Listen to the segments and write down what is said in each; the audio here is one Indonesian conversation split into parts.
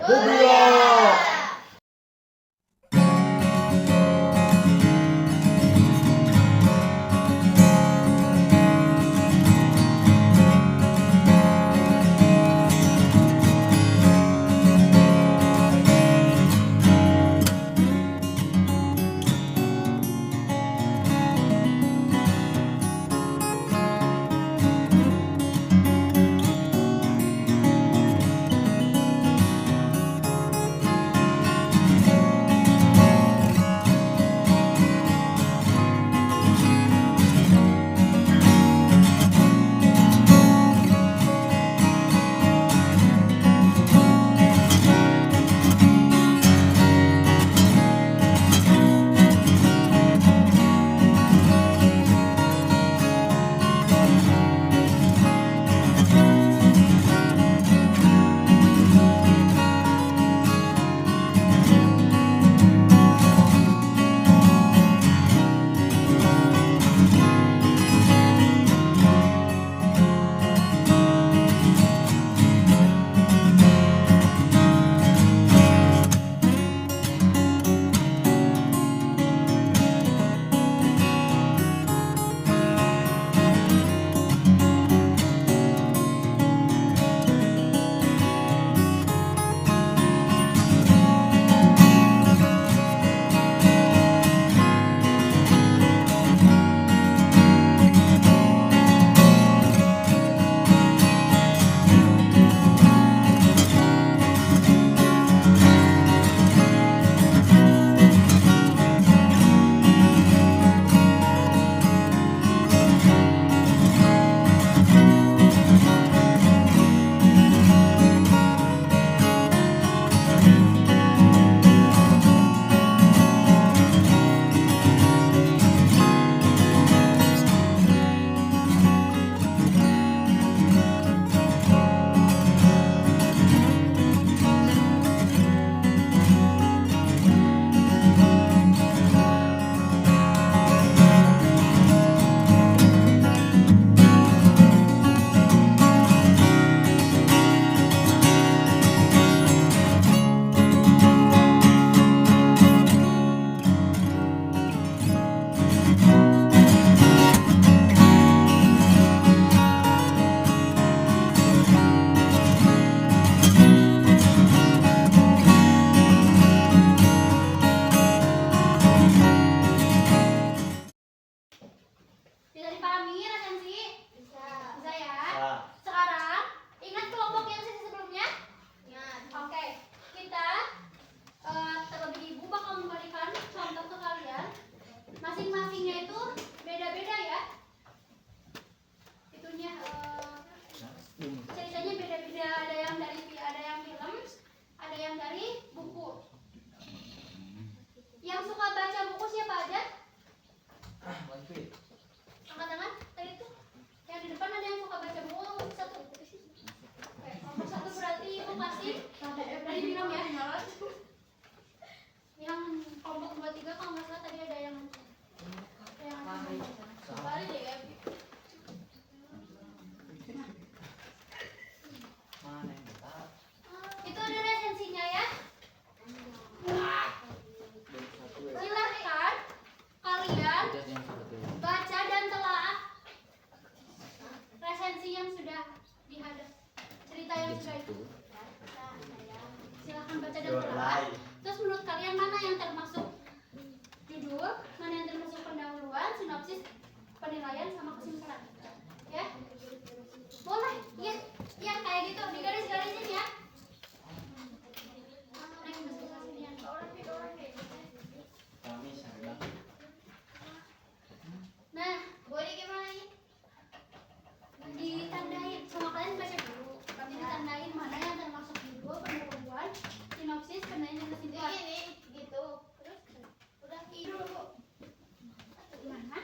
Hurra! Bisa dipahami resensi? Bisa ya? Sekarang ingat kelompok yang sesi sebelumnya? Ingat. Oke, kita terlebih ibu bakal memberikan contoh ke kalian. Masing-masingnya itu beda-beda ya. Itunya ceritanya beda-beda. Ada yang dari film, ada yang dari buku. Yang suka baca buku siapa aja? Angkat tangan. Tadi tuh yang di depan ada yang suka baca buku satu. Oke, nomor satu berarti ibu kasih dari minum ya. Yang kelompok 2-3 kalau nggak salah tadi ada yang balik deh ya. Itu ada resensinya ya. Silahkan kalian baca dan telaah resensi yang sudah dihadap, cerita yang sudah itu. Silahkan baca dan telaah. Terus menurut kalian mana yang termasuk judul, mana yang termasuk pendahuluan, sinopsis, penilaian sama kesimpulan? Ya, boleh. Iya, iya kayak gitu. Digaris-garisin ya. Nah, boleh gimana nih? Ditandain, sama kalian baca dulu. Kami ditandain mana yang termasuk judul, pendahuluan, sinopsis, penilaian dan kesimpulan. Ini gitu. Terus udah dulu. Gimana?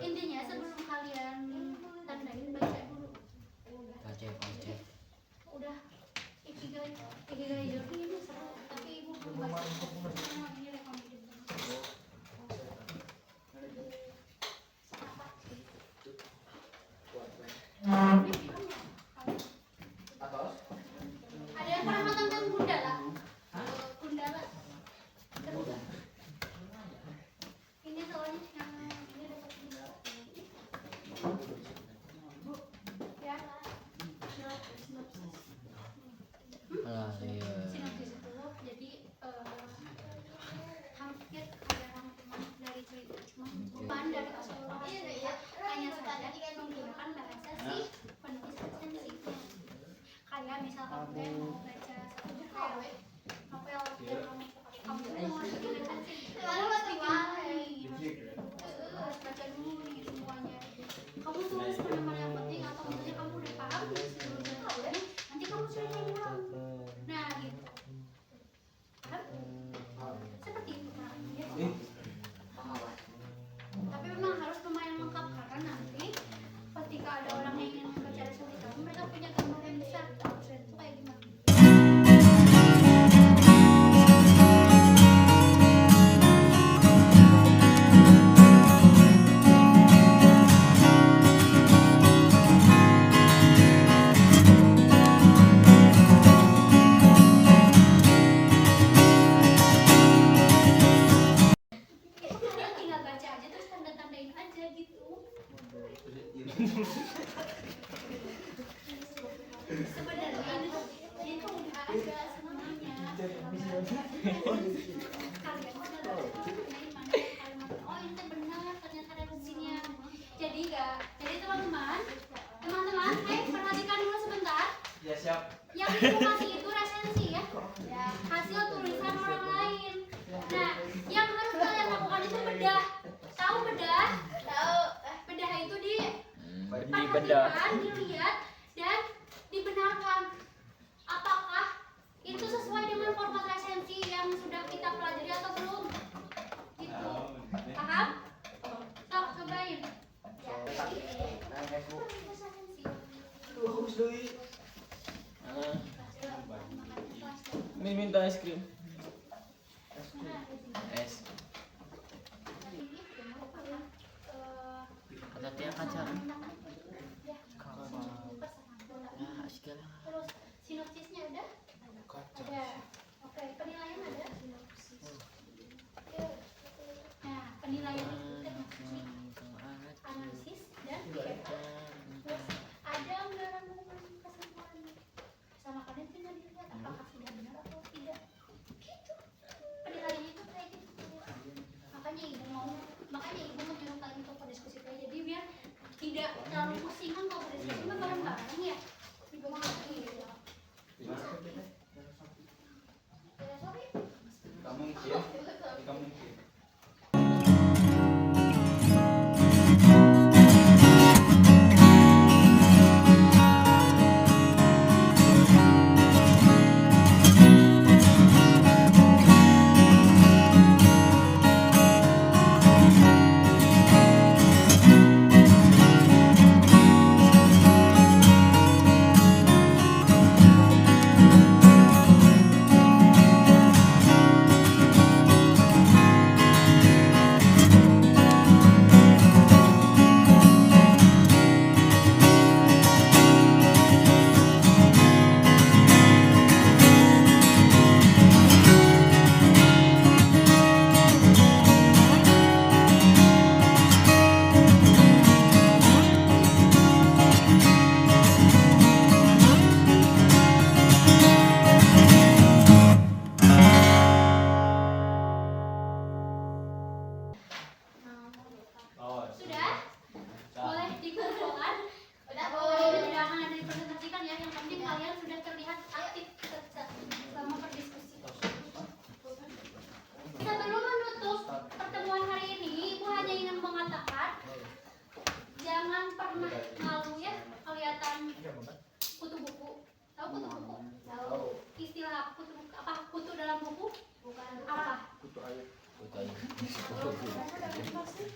Intinya sebelum kalian tandain baca dulu. Baca. Udah ikigai joki ini seru, tapi ibu belum baca. Ini recommended banget. Ada yang pernah nonton tentang Gundala? Gundala. Ini soalnya yang ini dapat Gundala. Ya. Sinopsis itu jadi hampir kayak rangkuman dari cerita, cuma dari keseluruhan hanya saja menggunakan bahasa si penulis resensi. Kayak misal kamu mau baca satu novel yang kamu mau masukin resensi, lalu harus baca dulu nih semuanya. Kamu tulis peneman yang penting atau misalnya kamu udah paham tulis dulu ceritanya, nanti kamu ceritain ulang. Nah gitu, paham? Seperti itu kan? Ya. Tapi memang harus lumayan lengkap karena nanti ketika ada orang yang ingin membaca resensi kamu, mereka punya gambaran yang besar tentang resensi itu kayak gimana. Kalian tinggal baca aja terus tanda-tandain aja gitu. Sebenarnya ini tuh udah ada semuanya. Kalian tandain mana kalimat. Oh ini tuh benar ternyata referensinya. Jadi teman-teman, perhatikan dulu sebentar. Ya siap. Yang ibu kasih itu resensi ya. Hasil tulisan orang lain. Nah, yang harus kalian lakukan itu bedah. Tahu bedah? Tahu. Bedah itu perhatikan, dilihat dan dibenarkan. Apakah itu sesuai dengan format resensi yang sudah kita pelajari atau belum? Gitu. Paham? Sok cobain. Ini minta es krim. Es. Ada tiap kaca. Ya, segala. Terus sinopsisnya udah? Ada. Oke, penilaian ada? Nah, penilaian itu teknik analisis dan terus ada anggaran kesimpulannya. Sama kalian tinggal dilihat apakah sudah benar atau tidak. Gitu. Penilaiannya itu kayak gitu. Makanya ibu menyuruh kalian untuk berdiskusi aja, jadi biar tidak terlalu pusing kan kalau berdiskusi mah bareng-bareng ya. Ibu mau ngerti gitu. Kamu mungkin.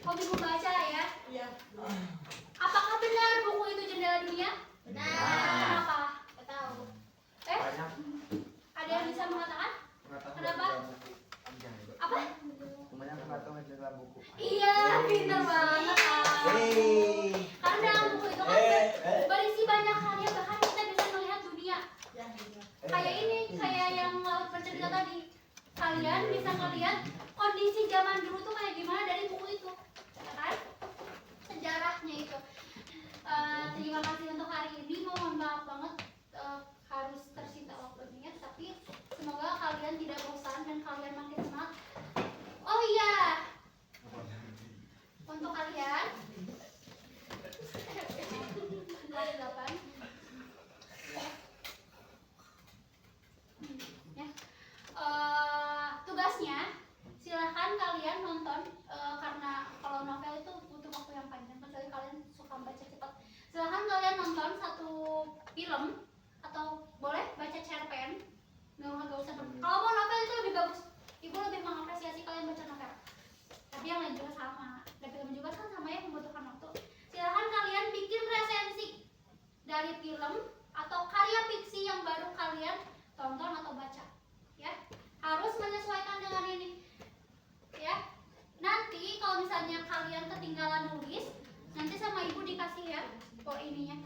Hobi membaca ya. Iya. Apakah benar buku itu jendela dunia? Kenapa? Gak tahu. Banyak Ada yang bisa mengatakan? Kenapa? Apa? Banyak pengatung jendela buku. Iya, pintar banget. Karena dalam buku itu kan berisi banyak hal yang bahkan kita bisa melihat dunia. Kayak ini, kayak yang laut bercerita tadi. Kalian bisa melihat kondisi zaman dulu tuh kayak gimana dari buku itu, ya kan? Sejarahnya itu. Terima kasih untuk hari ini. Mohon maaf banget harus tersita waktunya, tapi semoga kalian tidak bosan dan kalian makin semangat. Oh iya, untuk kalian kelas 8 ya. Tugasnya silahkan kalian nonton karena kalau novel itu butuh waktu yang panjang kecuali kalian suka baca cepat. Silahkan kalian nonton satu film atau boleh baca cerpen. Nggak usah. Kalau mau novel itu lebih bagus. Ibu lebih mengapresiasi kalian baca novel. Tapi yang lain juga sama. Dan film juga kan sama ya, membutuhkan waktu. Silahkan kalian bikin resensi dari film atau karya fiksi yang baru kalian tonton atau baca. Ya, harus menyesuaikan dengan ini. Ya, nanti kalau misalnya kalian ketinggalan nulis, nanti sama ibu dikasih ya, ininya